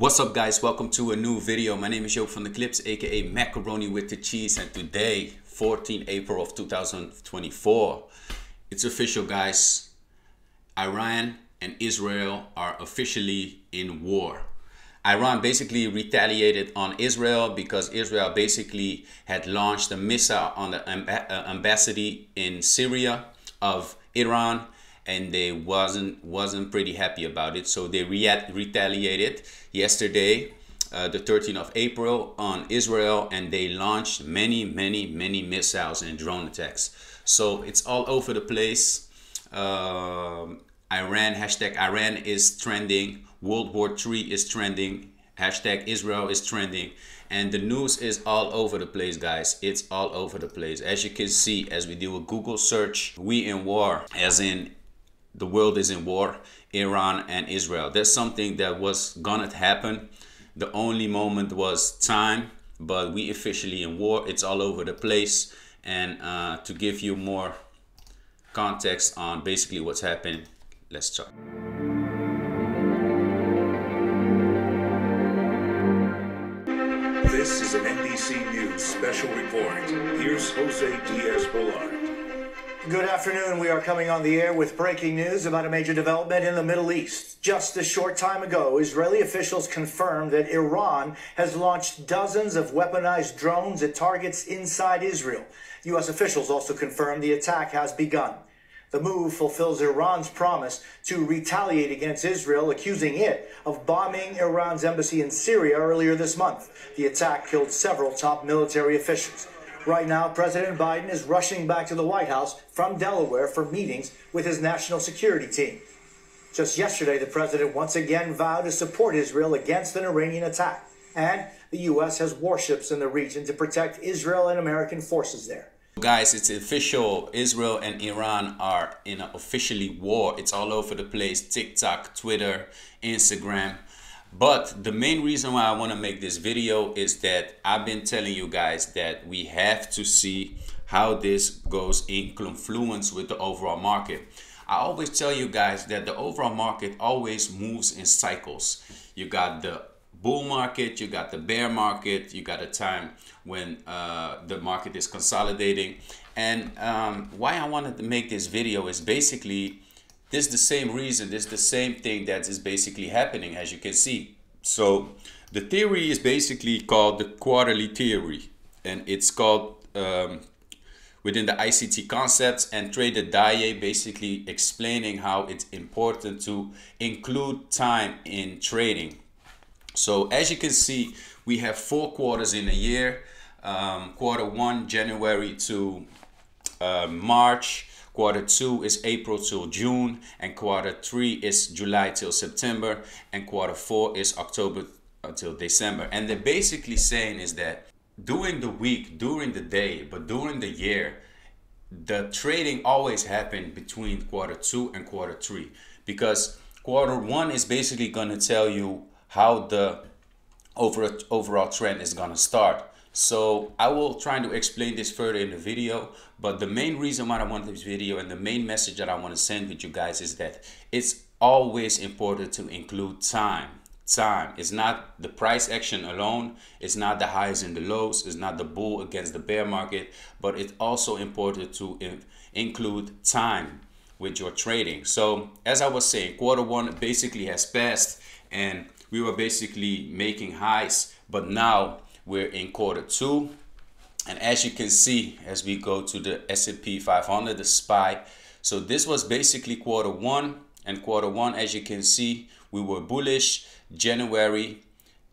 What's up guys, welcome to a new video. My name is Joop from the Clips, aka Macaroni with the Cheese, and today 14 April of 2024, it's official guys. Iran and Israel are officially in war. Iran basically retaliated on Israel because Israel basically had launched a missile on the embassy in Syria of Iran, and they wasn't pretty happy about it, so they retaliated yesterday, the 13th of April, on Israel, and they launched many missiles and drone attacks. So it's all over the place. Iran, hashtag Iran is trending, World War III is trending, hashtag Israel is trending, and the news is all over the place guys. It's all over the place. As you can see, as we do a Google search, we in war, as in the world is in war, Iran and Israel. There's something that was gonna happen. The only moment was time, but we officially in war. It's all over the place. And to give you more context on basically what's happened, let's start. This is an NBC News special report. Here's Jose Diaz-Balart. Good afternoon. We are coming on the air with breaking news about a major development in the Middle East. Just a short time ago, Israeli officials confirmed that Iran has launched dozens of weaponized drones at targets inside Israel. U.S. officials also confirmed the attack has begun. The move fulfills Iran's promise to retaliate against Israel, accusing it of bombing Iran's embassy in Syria earlier this month. The attack killed several top military officials. Right now, President Biden is rushing back to the White House from Delaware for meetings with his national security team. Just yesterday, the president once again vowed to support Israel against an Iranian attack. And the U.S. has warships in the region to protect Israel and American forces there. Guys, it's official. Israel and Iran are in an officially war. It's all over the place. TikTok, Twitter, Instagram. But the main reason why I want to make this video is that I've been telling you guys that we have to see how this goes in confluence with the overall market. I always tell you guys that the overall market always moves in cycles. You got the bull market, you got the bear market, you got a time when the market is consolidating. And why I wanted to make this video is basically this is the same reason, this is the same thing that is basically happening, as you can see. So the theory is basically called the quarterly theory, and it's called within the ICT concepts, and Trader Dye basically explaining how it's important to include time in trading. So as you can see, we have 4 quarters in a year. Quarter 1, January to March. Quarter 2 is April till June, and quarter 3 is July till September, and quarter 4 is October until December. And they're basically saying is that during the week, during the day, but during the year, the trading always happened between quarter 2 and quarter 3, because quarter 1 is basically going to tell you how the overall trend is going to start. So I will try to explain this further in the video, but the main reason why I want this video and the main message that I want to send with you guys is that it's always important to include time. Time is not the price action alone, it's not the highs and the lows, it's not the bull against the bear market, but it's also important to include time with your trading. So as I was saying, quarter 1 basically has passed and we were basically making highs, but now we're in quarter 2, and as you can see, as we go to the S&P 500, the SPY, so this was basically quarter 1, and quarter 1, as you can see, we were bullish January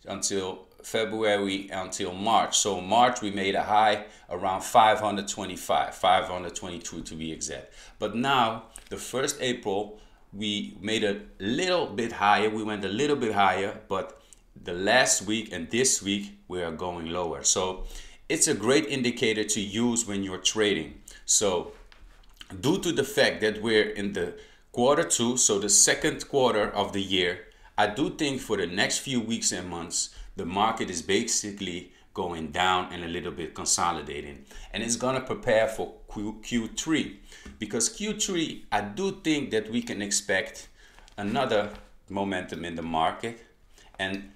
until February until March. So March we made a high around 525, 522 to be exact. But now the 1st April we made a little bit higher, we went a little bit higher, but the last week and this week we are going lower. So it's a great indicator to use when you're trading. So due to the fact that we're in the quarter 2, so the 2nd quarter of the year, I do think for the next few weeks and months the market is basically going down and a little bit consolidating, and it's gonna prepare for Q3, because Q3 I do think that we can expect another momentum in the market. And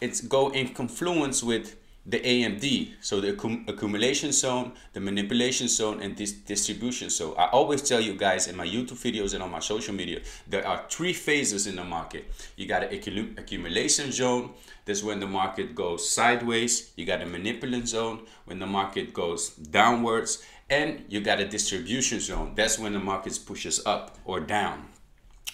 it's go in confluence with the AMD, so the accumulation zone, the manipulation zone, and this distribution zone. I always tell you guys in my YouTube videos and on my social media, there are 3 phases in the market. You got an accumulation zone. That's when the market goes sideways. You got a manipulation zone when the market goes downwards, and you got a distribution zone. That's when the market pushes up or down.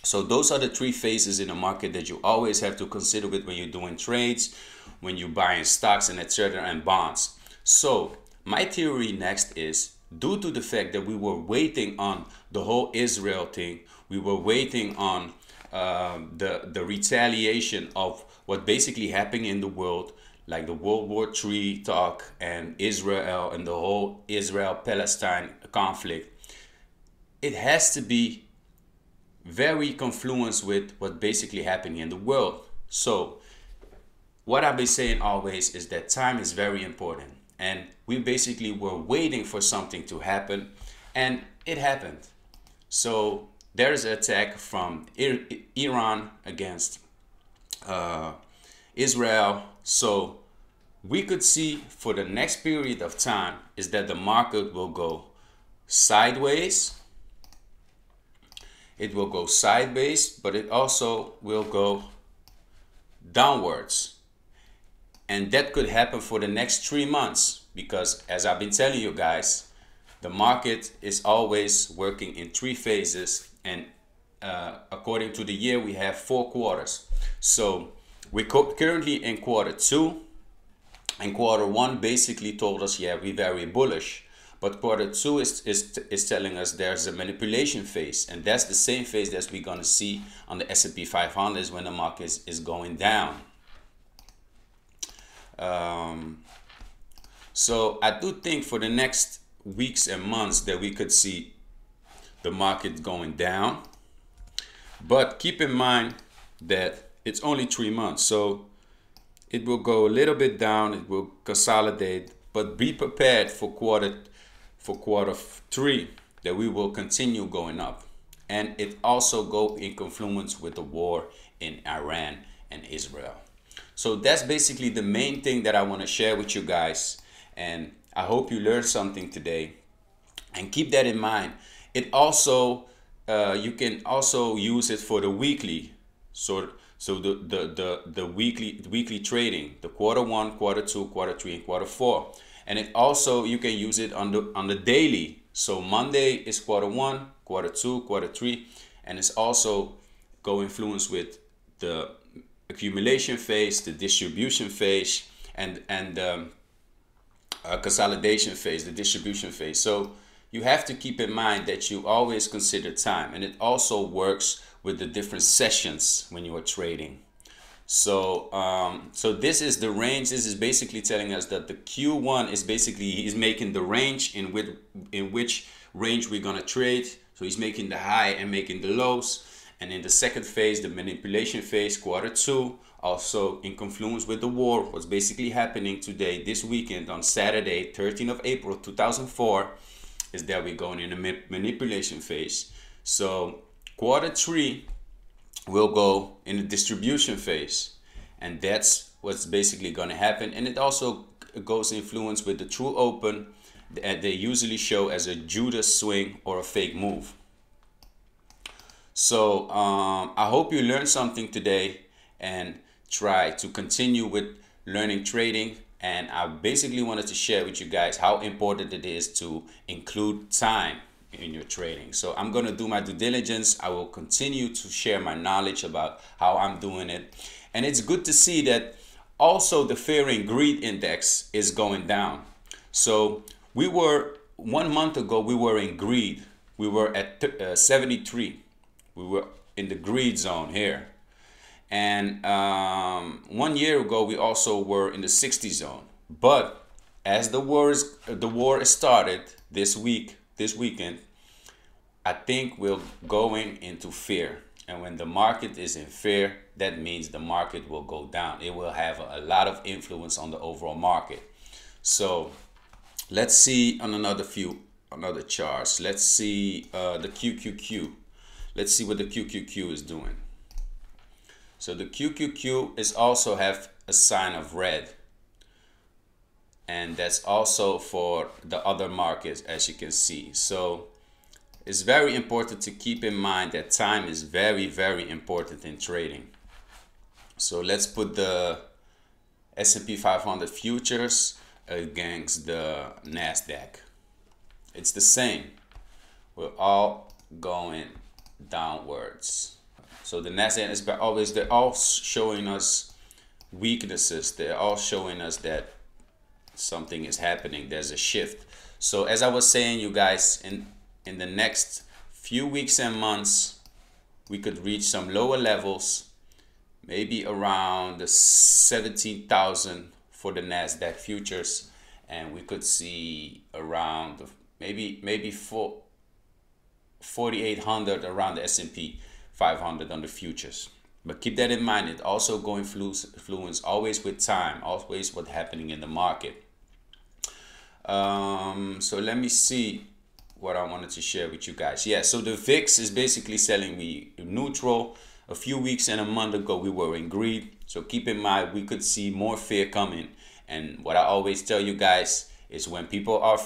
So those are the 3 phases in the market that you always have to consider with when you're doing trades, when you're buying stocks and etc. and bonds. So my theory next is, due to the fact that we were waiting on the whole Israel thing, we were waiting on the retaliation of what basically happened in the world, like the World War III talk and Israel and the whole Israel-Palestine conflict. It has to be very confluence with what basically happening in the world. So what I've been saying always is that time is very important, and we basically were waiting for something to happen, and it happened. So there's an attack from Iran against Israel. So we could see for the next period of time is that the market will go sideways. It will go sideways, but it also will go downwards. And that could happen for the next 3 months, because as I've been telling you guys, the market is always working in 3 phases, and according to the year we have 4 quarters. So we're currently in quarter 2, and quarter 1 basically told us, yeah, we're very bullish. But quarter 2 is telling us there's a manipulation phase, and that's the same phase that we're going to see on the S&P 500 when the market is going down. So I do think for the next weeks and months that we could see the market going down, but keep in mind that it's only 3 months, so it will go a little bit down, it will consolidate, but be prepared for quarter 3 that we will continue going up. And it also go in confluence with the war in Iran and Israel. So that's basically the main thing that I want to share with you guys, and I hope you learned something today, and keep that in mind. It also you can also use it for the weekly, so the weekly trading, the quarter 1, quarter 2, quarter 3, and quarter 4. And it also, you can use it on the daily. So Monday is quarter 1, quarter 2, quarter 3, and it's also go influence with the accumulation phase, the distribution phase, and consolidation phase, the distribution phase. So you have to keep in mind that you always consider time, and it also works with the different sessions when you are trading. So so this is the range. This is basically telling us that the Q1 is basically, he's making the range in which range we're gonna trade. So he's making the high and making the lows. And in the second phase, the manipulation phase, quarter 2, also in confluence with the war, what's basically happening today, this weekend on Saturday, 13th of April 2004, is that we're going in a manipulation phase. So quarter 3 will go in the distribution phase, and that's what's basically going to happen. And it also goes influence with the true open that they usually show as a Judas swing or a fake move. So I hope you learned something today and try to continue with learning trading. And I basically wanted to share with you guys how important it is to include time in your trading. So I'm going to do my due diligence. I will continue to share my knowledge about how I'm doing it. And it's good to see that also the fear and greed index is going down. So we were 1 month ago, we were in greed. We were at 73. We were in the greed zone here. And 1 year ago, we also were in the 60 zone. But as the war started this weekend, I think we're going into fear. And when the market is in fear, that means the market will go down. It will have a lot of influence on the overall market. So let's see on another charts. Let's see the QQQ. Let's see what the QQQ is doing. So the QQQ is also have a sign of red. And that's also for the other markets, as you can see. So it's very important to keep in mind that time is very, very important in trading. So let's put the S&P 500 futures against the NASDAQ. It's the same. We're all going downwards. So the NASDAQ is always, they're all showing us weaknesses. They're all showing us that something is happening. There's a shift. So as I was saying, you guys, in the next few weeks and months, we could reach some lower levels, maybe around the 17,000 for the NASDAQ futures, and we could see around maybe 4,800 around the S&P 500 on the futures. But keep that in mind. It also go influence always with time, always what's happening in the market. So let me see what I wanted to share with you guys. Yeah, so the VIX is basically selling me neutral. A few weeks and a month ago, we were in greed. So keep in mind, we could see more fear coming. And what I always tell you guys is when people are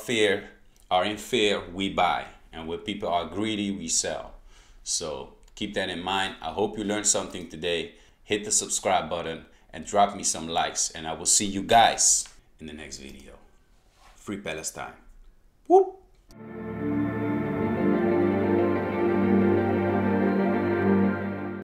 in fear, we buy. And when people are greedy, we sell. So keep that in mind. I hope you learned something today. Hit the subscribe button and drop me some likes. And I will see you guys in the next video. Free Palestine. Whoop!